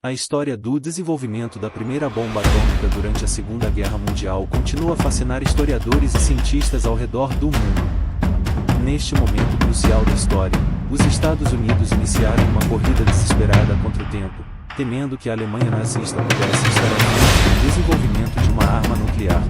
A história do desenvolvimento da primeira bomba atômica durante a Segunda Guerra Mundial continua a fascinar historiadores e cientistas ao redor do mundo. Neste momento crucial da história, os Estados Unidos iniciaram uma corrida desesperada contra o tempo, temendo que a Alemanha nazista pudesse estar à frente do desenvolvimento de uma arma nuclear.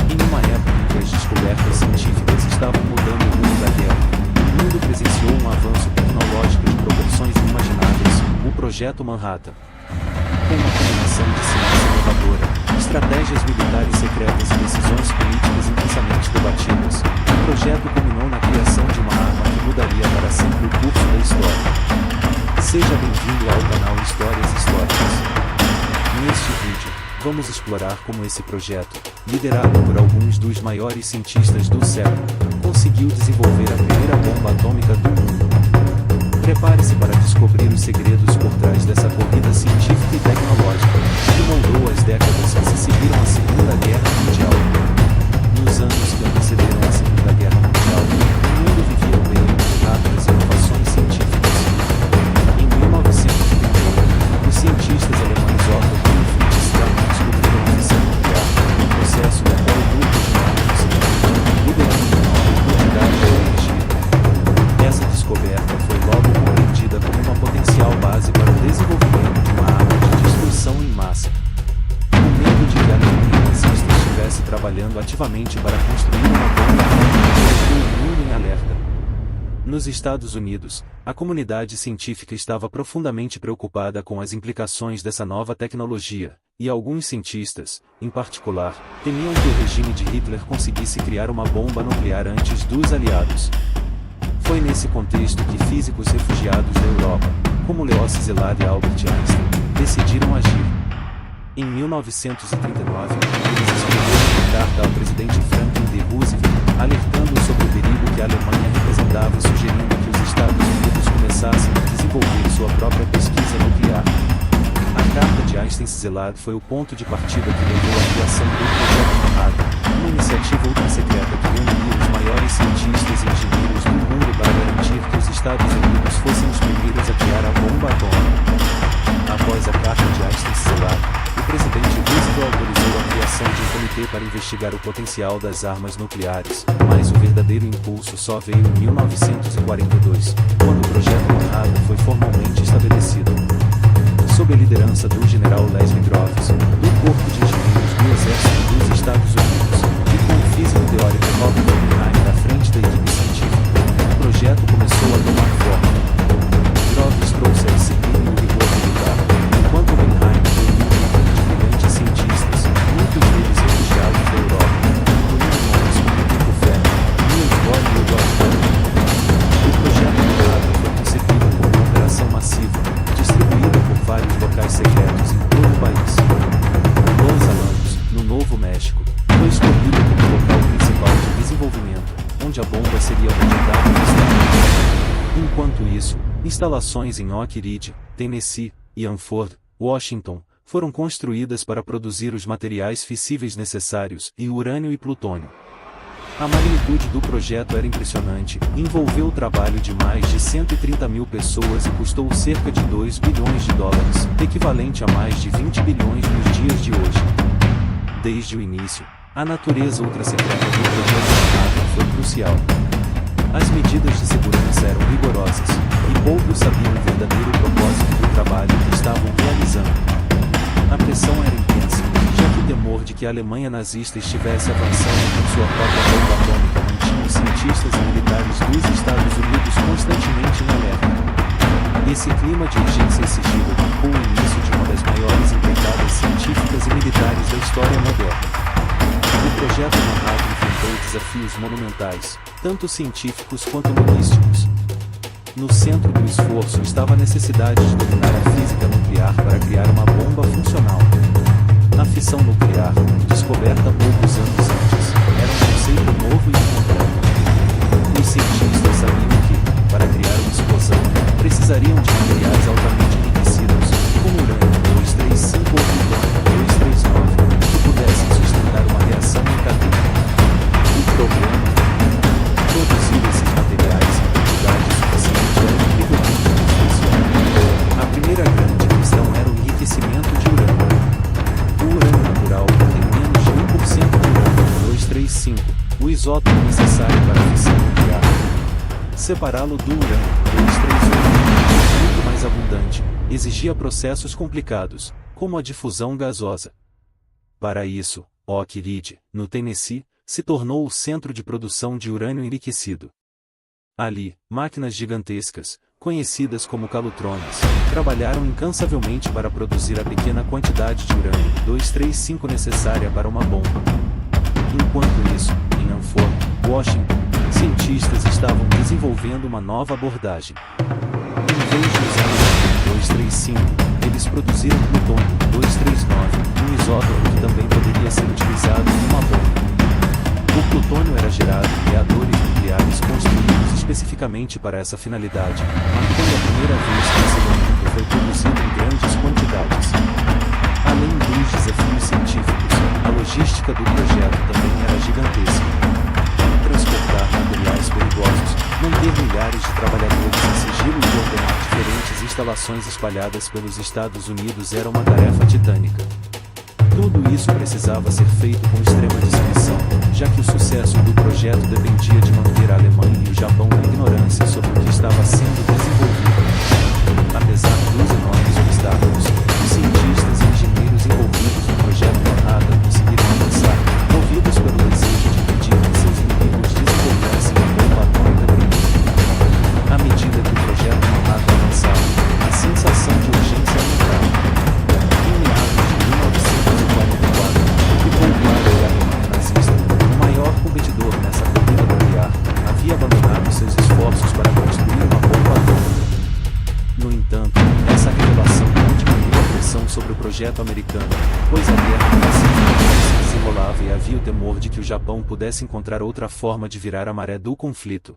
Em uma época em que as descobertas científicas estavam mudando o rumo da guerra, o mundo presenciou um avanço tecnológico de proporções inimagináveis, o Projeto Manhattan. Com uma combinação de ciência inovadora, estratégias militares secretas e decisões políticas intensamente debatidas, o projeto culminou na criação de uma arma que mudaria para sempre o curso da história. Seja bem-vindo ao canal Histórias Históricas. Neste vídeo, vamos explorar como esse projeto, liderado por alguns dos maiores cientistas do século, conseguiu desenvolver a primeira bomba atômica do mundo. Prepare-se para descobrir os segredos por trás dessa corrida científica e tecnológica, que moldou as décadas que se seguiram à Segunda Guerra Mundial. Nos anos que antecederam a Segunda Guerra Mundial, o mundo vivia um período de rápidas inovações científicas. Em 1938, os cientistas alemães Otto von Friedrichshain descobriram a fissão nuclear, um processo no qual o núcleo de uma arma se divide, liberando uma enorme quantidade de energia. Essa descoberta foi logo compreendida como uma potencial base para o desenvolvimento de uma arma de destruição em massa. O medo de que a Alemanha nazista estivesse trabalhando ativamente para construir uma bomba atômica colocou o mundo em alerta. Nos Estados Unidos, a comunidade científica estava profundamente preocupada com as implicações dessa nova tecnologia, e alguns cientistas, em particular, temiam que o regime de Hitler conseguisse criar uma bomba nuclear antes dos aliados. Foi nesse contexto que físicos refugiados da Europa, como Leo Szilard e Albert Einstein, decidiram agir. Em 1939, eles escreveram uma carta ao presidente Franklin D. Roosevelt, alertando sobre o perigo que a Alemanha representava e sugerindo que os Estados Unidos começassem a desenvolver sua própria pesquisa nuclear. A carta de Einstein-Szilard foi o ponto de partida que levou à criação do Projeto Manhattan, uma iniciativa ultrasecreta que reuniria os maiores cientistas e engenheiros do mundo para garantir que os Estados Unidos fossem os primeiros a criar a bomba atômica. Após a carta de Einstein-Szilard, o presidente Roosevelt autorizou a criação de um comitê para investigar o potencial das armas nucleares, mas o verdadeiro impulso só veio em 1942, quando o Projeto Manhattan foi formalmente estabelecido. Sob a liderança do general Leslie Groves, do Corpo de Engenheiros do Exército dos Estados Unidos, e com o físico teórico Robert Oppenheimer à frente da equipe científica, o projeto começou a tomar forma. Groves trouxe a disciplina e o rigor militar, enquanto Oppenheimer reuniu um grupo de brilhantes cientistas, muitos deles refugiados da Europa, incluindo nomes como Enrico Fermi, Niels Bohr e Edward Teller. O projeto Manhattan foi concebido como uma operação massiva, distribuída por vários locais secretos em todo o país. Los Alamos, no Novo México, foi escolhido como o local principal de desenvolvimento, onde a bomba seria projetada inicialmente. Enquanto isso, instalações em Oak Ridge, Tennessee, e Hanford, Washington, foram construídas para produzir os materiais fissíveis necessários, e urânio e plutônio. A magnitude do projeto era impressionante, envolveu o trabalho de mais de 130 mil pessoas e custou cerca de 2 bilhões de dólares, equivalente a mais de 20 bilhões nos dias de hoje. Desde o início, a natureza ultrassecreta do projeto Manhattan foi crucial. As medidas de segurança eram rigorosas, e poucos sabiam o verdadeiro propósito do trabalho que estavam realizando. A pressão era intensa, já que o temor de que a Alemanha nazista estivesse avançando com sua própria bomba atômica mantinha os cientistas e militares dos Estados Unidos constantemente em alerta. Esse clima de urgência e sigilo marcou o início de uma das maiores empreitadas científicas e militares da história moderna. O projeto Manhattan enfrentou desafios monumentais, tanto científicos quanto logísticos. No centro do esforço estava a necessidade de dominar a física nuclear para criar uma bomba funcional. A fissão nuclear, descoberta poucos anos antes, era um conceito novo e incompleto. Os cientistas sabiam que, para criar uma explosão, precisariam de materiais altamente enriquecidos, como urânio 235 ou plutônio 239, que pudessem sustentar uma reação em cadeia. O problema? Produzir esses materiais em quantidade suficiente era incrivelmente difícil. A primeira grande questão era o isótopo necessário para a fissão nuclear. Separá-lo do urânio-238, muito mais abundante, exigia processos complicados, como a difusão gasosa. Para isso, Oak Ridge, no Tennessee, se tornou o centro de produção de urânio enriquecido. Ali, máquinas gigantescas, conhecidas como calutrones, trabalharam incansavelmente para produzir a pequena quantidade de urânio-235 necessária para uma bomba. Enquanto isso, em Hanford, Washington, cientistas estavam desenvolvendo uma nova abordagem. Em vez de usar urânio-235, eles produziram plutônio-239, um isótopo que também poderia ser utilizado em uma bomba. O plutônio era gerado em reatores nucleares construídos especificamente para essa finalidade, marcando a primeira vez que esse elemento foi produzido em grandes quantidades. Além dos desafios científicos, a logística do projeto também era gigantesca. Transportar materiais perigosos, manter milhares de trabalhadores em sigilo e ordenar diferentes instalações espalhadas pelos Estados Unidos era uma tarefa titânica. Tudo isso precisava ser feito com extrema discrição, já que o sucesso do projeto dependia de manter a Alemanha e o Japão na ignorância sobre o que estava sendo desenvolvido. Apesar dos enormes obstáculos, os cientistas e engenheiros envolvidos no projeto Manhattan conseguiram avançar, movidos pelo desejo de impedir que seus inimigos desenvolvessem a bomba atômica proibida. À medida que o projeto Manhattan avançava, a sensação de urgência aumentava. Em meados de 1944, ficou claro que a Alemanha nazista, o maior competidor nessa corrida nuclear, havia abandonado seus esforços para construir uma bomba atômica. No entanto, essa revelação não diminuiu a pressão sobre o projeto americano, pois a guerra pacífica se desenrolava e havia o temor de que o Japão pudesse encontrar outra forma de virar a maré do conflito.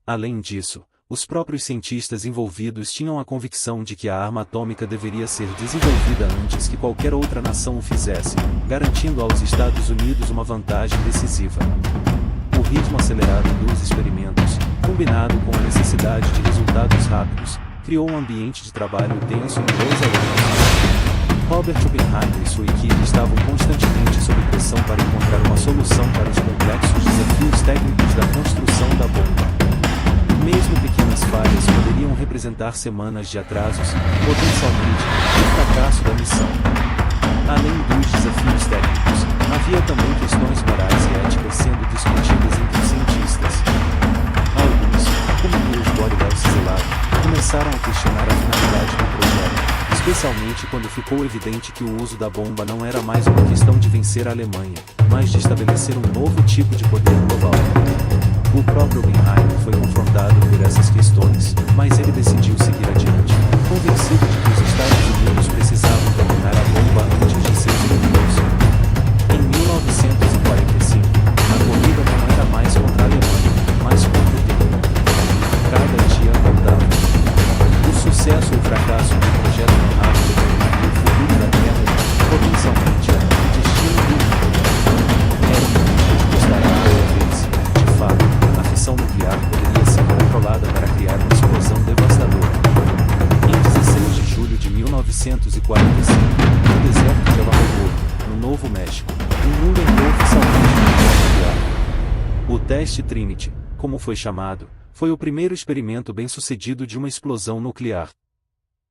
Além disso, os próprios cientistas envolvidos tinham a convicção de que a arma atômica deveria ser desenvolvida antes que qualquer outra nação o fizesse, garantindo aos Estados Unidos uma vantagem decisiva. O ritmo acelerado dos experimentos, combinado com a necessidade de resultados rápidos, criou um ambiente de trabalho tenso em 2 anos. Robert Oppenheimer e sua equipe estavam constantemente sob pressão para encontrar uma solução para os complexos desafios técnicos da construção da bomba. Mesmo pequenas falhas poderiam representar semanas de atrasos, potencialmente, o fracasso da missão. Além dos desafios técnicos, havia também questões morais e éticas sendo discutidas entre os cientistas. Alguns, como Niels Bohr Czeselak, começaram a questionar a finalidade do projeto, especialmente quando ficou evidente que o uso da bomba não era mais uma questão de vencer a Alemanha, mas de estabelecer um novo tipo de poder global. O próprio Oppenheimer foi confrontado por essas questões, mas ele decidiu seguir adiante, convencido de que os Estados Unidos precisavam dominar a bomba antes de seus inimigos. Em 1945, a corrida não era mais contra a Alemanha, mas contra o tempo. Cada dia contava. O sucesso ou fracasso do projeto Manhattan determinaria o futuro da Terra e, potencialmente, o destino do mundo. Era um momento de custar a vez, de fato, a fissão nuclear poderia ser controlada para criar uma explosão devastadora. Em 16 de julho de 1945, no deserto de Alamogordo, no Novo México, o mundo entrou oficialmente na guerra nuclear. O teste Trinity, como foi chamado, foi o primeiro experimento bem-sucedido de uma explosão nuclear.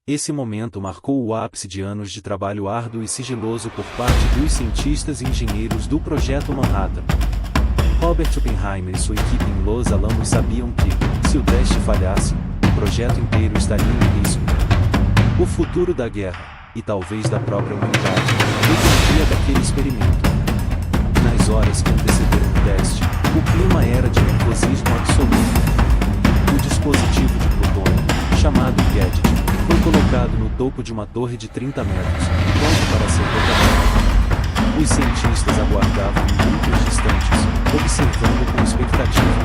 Esse momento marcou o ápice de anos de trabalho árduo e sigiloso por parte dos cientistas e engenheiros do Projeto Manhattan. Robert Oppenheimer e sua equipe em Los Alamos sabiam que, se o teste falhasse, o projeto inteiro estaria em risco. O futuro da guerra, e talvez da própria humanidade, dependia daquele experimento. Nas horas que antecederam o teste, o clima era de nervosismo absoluto. O dispositivo de plutônio, chamado Gadget, foi colocado no topo de uma torre de 30 metros, pronto para ser detonado. Os cientistas aguardavam em bunkers distantes, observando com expectativa.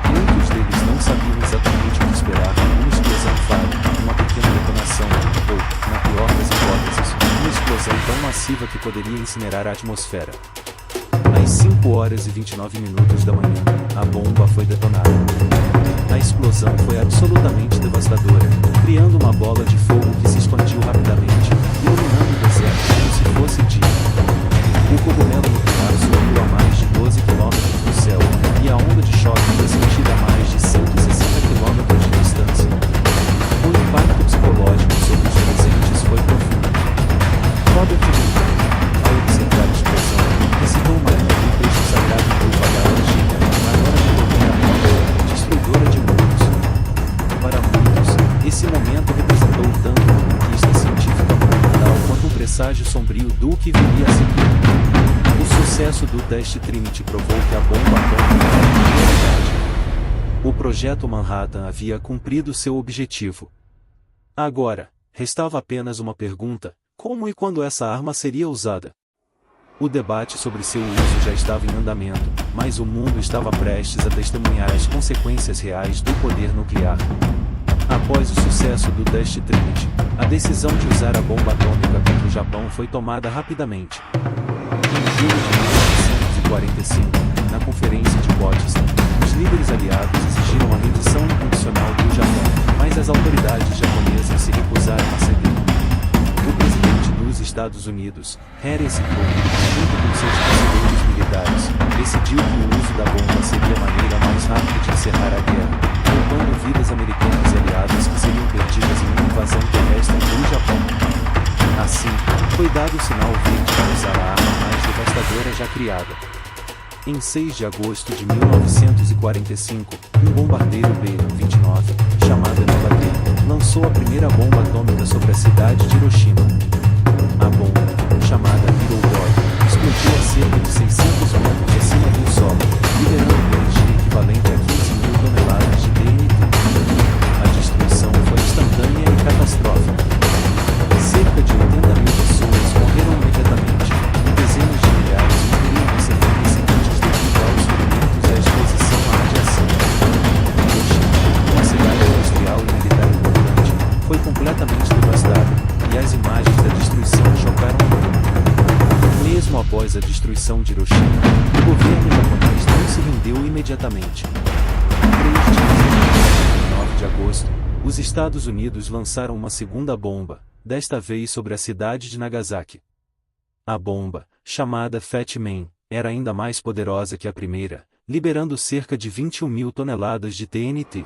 Muitos deles não sabiam exatamente o que esperar: uma explosão falha, uma pequena detonação, ou, na pior das hipóteses, uma explosão tão massiva que poderia incinerar a atmosfera. Às 5 horas e 29 minutos da manhã, a bomba foi detonada. A explosão foi absolutamente devastadora, criando uma bola de fogo que se expandiu rapidamente, iluminando o deserto como se fosse dia. O cogumelo nuclear subiu a mais de 12 km do céu. presságio sombrio do que viria a seguir. O sucesso do teste Trinity provou que a bomba atômica era uma realidade. O projeto Manhattan havia cumprido seu objetivo. Agora, restava apenas uma pergunta: como e quando essa arma seria usada? O debate sobre seu uso já estava em andamento, mas o mundo estava prestes a testemunhar as consequências reais do poder nuclear. Após o sucesso do teste Trinity, a decisão de usar a bomba atômica contra o Japão foi tomada rapidamente. Em julho de 1945, na Conferência de Potsdam, os líderes aliados exigiram a rendição incondicional do Japão, mas as autoridades japonesas se recusaram a ceder. O presidente dos Estados Unidos, Harry S. Truman, junto com seus conselheiros militares, decidiu que o uso da bomba seria a maneira mais rápida de encerrar a guerra, poupando vidas americanas e aliadas que seriam perdidas em uma invasão terrestre do Japão. Assim, foi dado o sinal verde para usar a arma mais devastadora já criada. Em 6 de agosto de 1945, um bombardeiro B-29, chamado Enola Gay, lançou a primeira bomba atômica sobre a cidade de Hiroshima. A bomba, chamada Little Boy, explodiu a cerca de 600 metros acima do solo, liberando energia equivalente a 15.000 toneladas de TNT. A destruição foi instantânea e catastrófica. Cerca de 80.000 pessoas morreram imediatamente, e dezenas de milhares morreram nas semanas seguintes devido aos ferimentos e à exposição à radiação. Hiroshima, uma cidade industrial e militar importante, foi completamente devastada, e as imagens da destruição chocaram o mundo. Mesmo após a destruição de Hiroshima, o governo japonês não se rendeu imediatamente. 9 de agosto, os Estados Unidos lançaram uma segunda bomba, desta vez sobre a cidade de Nagasaki. A bomba, chamada Fat Man, era ainda mais poderosa que a primeira, liberando cerca de 21.000 toneladas de TNT.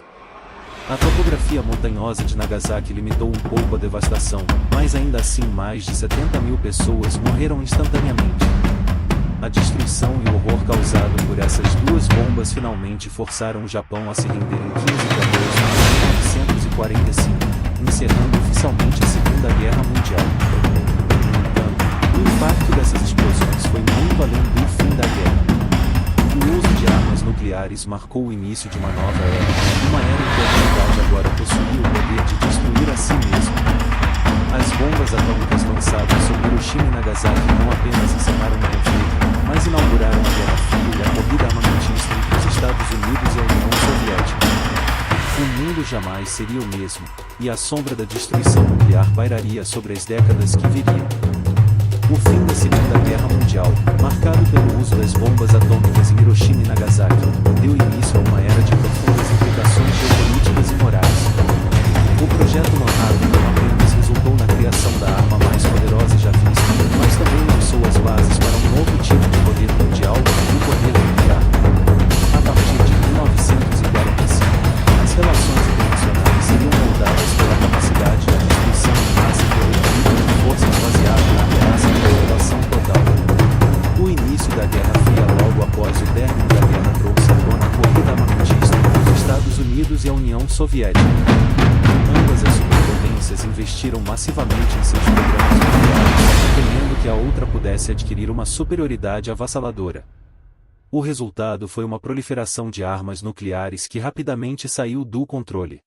A topografia montanhosa de Nagasaki limitou um pouco a devastação, mas ainda assim mais de 70.000 pessoas morreram instantaneamente. A destruição e o horror causado por essas duas bombas finalmente forçaram o Japão a se render em 15 de agosto de 1945, encerrando oficialmente a Segunda Guerra Mundial. No entanto, o impacto dessas explosões foi muito além do fim da guerra. O uso de armas nucleares marcou o início de uma nova era, uma era em que a humanidade agora possuía o poder de destruir a si mesma. As bombas atômicas lançadas sobre Hiroshima e Nagasaki não apenas encerraram o conflito, mas inauguraram a Guerra Fria e a corrida armamentista entre os Estados Unidos e a União Soviética. O mundo jamais seria o mesmo, e a sombra da destruição nuclear pairaria sobre as décadas que viriam. O fim da Segunda Guerra Mundial, marcado pelo uso das bombas atômicas em Hiroshima e Nagasaki, deu início a uma era de profundas implicações geopolíticas e morais. O projeto Manhattan não apenas resultou na criação da arma mais poderosa já vista, mas também lançou as bases para um novo tipo de poder mundial, o poder nuclear. A partir de 1945, as relações internacionais seriam moldadas pela capacidade de destruição em massa e pelo equilíbrio de forças baseado na ameaça de aniquilação total. O início da Guerra Fria logo após o término da guerra trouxe à tona a corrida armamentista entre os Estados Unidos e a União Soviética. Ambas as superpotências investiram massivamente em seus programas nucleares, temendo que a outra pudesse adquirir uma superioridade avassaladora. O resultado foi uma proliferação de armas nucleares que rapidamente saiu do controle.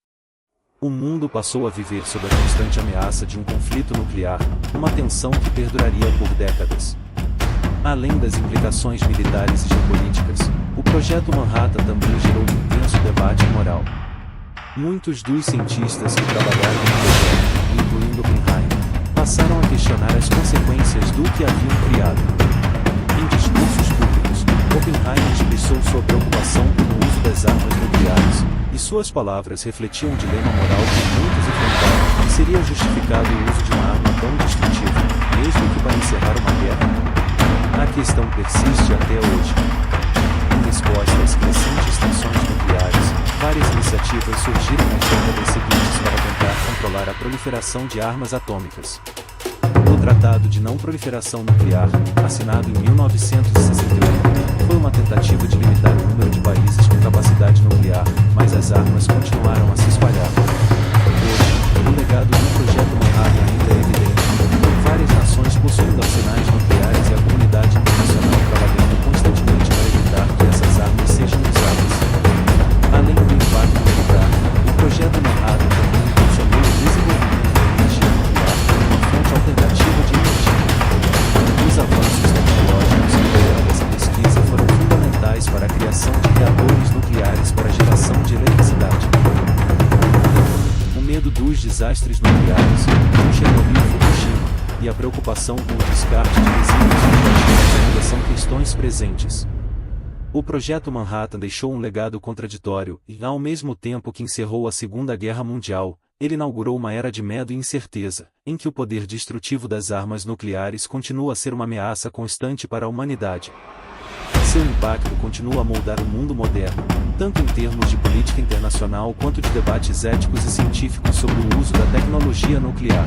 O mundo passou a viver sob a constante ameaça de um conflito nuclear, uma tensão que perduraria por décadas. Além das implicações militares e geopolíticas, o projeto Manhattan também gerou um intenso debate moral. Muitos dos cientistas que trabalharam no projeto, incluindo Oppenheimer, passaram a questionar as consequências do que haviam criado. Em discursos públicos, Oppenheimer expressou sua preocupação com o uso das armas nucleares, e suas palavras refletiam um dilema moral que muitos enfrentaram, que seria justificado o uso de uma arma tão destrutiva, mesmo que para encerrar uma guerra. A questão persiste até hoje. Em resposta às crescentes tensões nucleares, várias iniciativas surgiram nas décadas seguintes para tentar controlar a proliferação de armas atômicas. O Tratado de Não Proliferação Nuclear, assinado em 1968, foi uma tentativa de limitar o número de países com capacidade nuclear, mas as armas continuaram a se espalhar. Hoje, o legado do projeto Manhattan ainda é evidente. Várias nações possuem desastres nucleares, como Chernobyl e Fukushima, e a preocupação com o descarte de resíduos radioativos ainda são questões presentes. O Projeto Manhattan deixou um legado contraditório e, ao mesmo tempo que encerrou a Segunda Guerra Mundial, ele inaugurou uma era de medo e incerteza, em que o poder destrutivo das armas nucleares continua a ser uma ameaça constante para a humanidade. Seu impacto continua a moldar o mundo moderno, tanto em termos de política internacional quanto de debates éticos e científicos sobre o uso da tecnologia nuclear.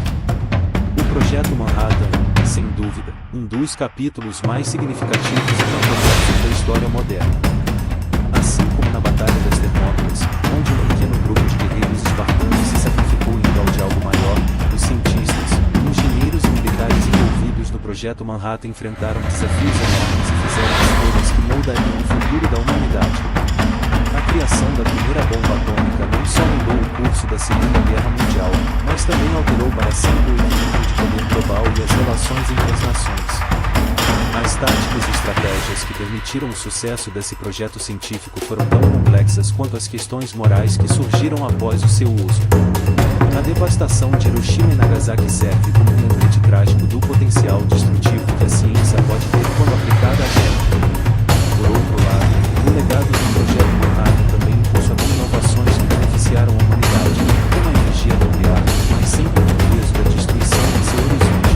O Projeto Manhattan, sem dúvida, um dos capítulos mais significativos e controversos da história moderna. Assim como na Batalha das Termópilas, onde um pequeno grupo de guerreiros espartanos se sacrificou em prol de algo maior, os cientistas, engenheiros e militares envolvidos no Projeto Manhattan enfrentaram desafios enormes e fizeram escolhas que moldariam o futuro da humanidade. A criação da primeira bomba atômica não só mudou o curso da Segunda Guerra Mundial, mas também alterou para sempre o equilíbrio de poder global e as relações entre as nações. As táticas e estratégias que permitiram o sucesso desse projeto científico foram tão complexas quanto as questões morais que surgiram após o seu uso. A devastação de Hiroshima e Nagasaki serve como um lembrete trágico do potencial destrutivo que a ciência pode ter quando aplicada à guerra. Por outro lado, o legado do Projeto Manhattan também impulsionou inovações que beneficiaram a humanidade, como a energia nuclear, mas sempre com o peso da destruição em seu horizonte.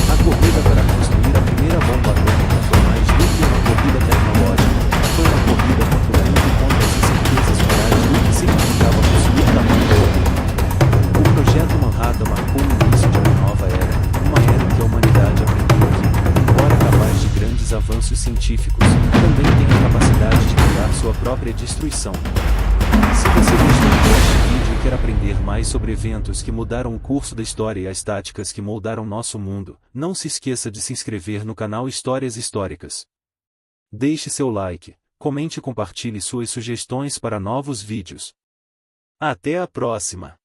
A corrida para construir a primeira bomba atômica foi mais do que uma corrida tecnológica, foi uma corrida contra o mundo e contra as incertezas morais do que significava possuir tamanho poder. O Projeto Manhattan marcou o início de uma nova era, uma era em que a humanidade aprendeu que, embora capaz de grandes avanços científicos, também tem a capacidade de criar sua própria destruição. Se você gostou deste vídeo e quer aprender mais sobre eventos que mudaram o curso da história e as táticas que moldaram nosso mundo, não se esqueça de se inscrever no canal Histórias Históricas. Deixe seu like, comente e compartilhe suas sugestões para novos vídeos. Até a próxima!